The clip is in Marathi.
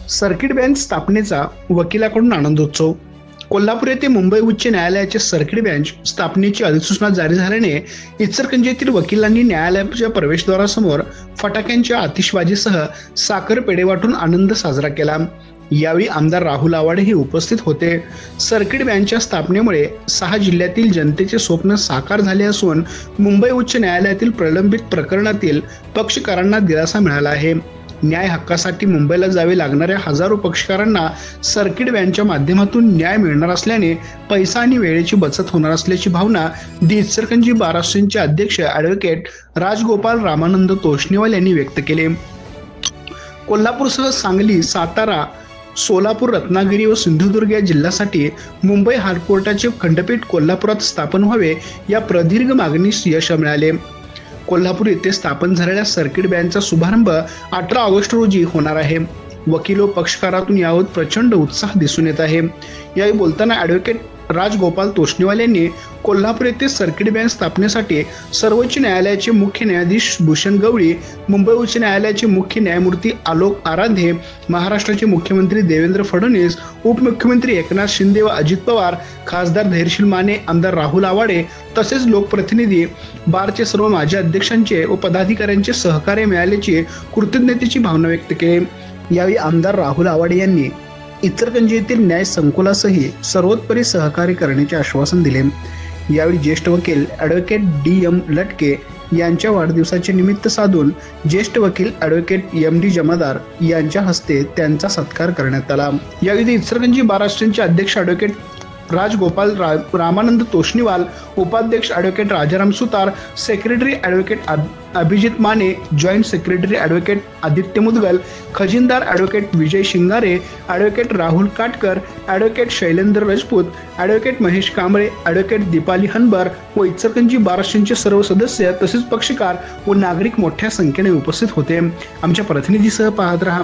सर्किट बेंच स्थापनेचा वकिलाकडून आनंदोत्सव। कोल्हापूर येथे मुंबई उच्च न्यायालयाचे सर्किट बेंच स्थापनेची अधिसूचना जारी झाल्याने इचलकरंजी येथील वकिलांनी न्यायालयाच्या प्रवेशद्वारासमोर फटाक्यांच्या आतिषबाजीसह साखर पेढे वाटून आनंद साजरा केला। यावेळी आमदार राहुल आवाडे हे उपस्थित होते। सर्किट बेंचच्या स्थापनेमुळे 6 जिल्ह्यातील जनतेचे स्वप्न साकार झाले असून मुंबई उच्च न्यायालयातील प्रलंबित प्रकरणातील पक्षकारांना दिलासा मिळाला आहे। न्याय हक्कासाठी मुंबईला जावे लागणाऱ्या हजारो पक्षकारांना सर्किट बेंचच्या माध्यमातून न्याय मिळणार असल्याने पैसा आणि वेळेची बचत होणार असल्याची भावना इचलकरंजी बार असोसिएशनचे अध्यक्ष ॲडव्होकेट राजगोपाल रामानंद तोष्णीवाल यांनी व्यक्त केले। कोल्हापूरसह सांगली, सातारा, सोलापूर, रत्नागिरी व सिंधुदुर्ग या जिल्ह्यासाठी मुंबई हायकोर्टाचे खंडपीठ कोल्हापुरात स्थापन व्हावे या प्रदीर्घ मागणीस यश मिळाले। कोल्हापूर येथे स्थापन झालेल्या सर्किट बेंचचा शुभारंभ 18 ऑगस्ट रोजी होणार आहे। वकील व पक्षकारातून यावर प्रचंड उत्साह दिसून येत आहे। यावेळी बोलताना ॲडव्होकेट राजगोपाल तोष्णीवाल यांनी कोल्हापूर येथे सर्किट बेंच स्थापनेसाठी सर्वोच्च न्यायालयाचे मुख्य न्यायाधीश भूषण गवळी, मुंबई उच्च न्यायालयाचे मुख्य न्यायमूर्ती आलोक आराधे, महाराष्ट्राचे मुख्यमंत्री देवेंद्र फडणवीस, उपमुख्यमंत्री एकनाथ शिंदे व अजित पवार, खासदार धैर्यशील माने, आमदार राहुल आवाडे तसेच लोकप्रतिनिधी, बारचे सर्व माजी अध्यक्षांचे व पदाधिकाऱ्यांचे सहकार्य मिळाल्याची कृतज्ञतेची भावना व्यक्त केली। यावेळी आमदार राहुल आवाडे यांनी इचलकरंजी येथील न्याय संकुलासही सर्वोत्तरी सहकार्य करण्याचे आश्वासन दिले। यावेळी ज्येष्ठ वकील ॲडव्होकेट DM लटके यांच्या वाढदिवसाचे निमित्त साधून ज्येष्ठ वकील ॲडव्होकेट MD जमादार यांच्या हस्ते त्यांचा सत्कार करण्यात आला। यावेळी इचलकरंजी बार असोसिएशनचे अध्यक्ष ॲडव्होकेट राजगोपाल रामानंद तोष्णीवाल, उपाध्यक्ष advocate Rajaram Sutar, secretary advocate Abhijit Mane, joint secretary advocate Aditya Mudgal, खजिनदार advocate Vijay Shingare, advocate Rahul Katkar, advocate Shailendra Rajput, advocate Mahesh Kamble, advocate Deepali Hanbar व इचलकरंजी बार असोसिएशनचे सर्व सदस्य तसेच पक्षकार व नागरिक मोठ्या संख्येने उपस्थित होते। आमच्या प्रतिनिधीसह पाहत रहा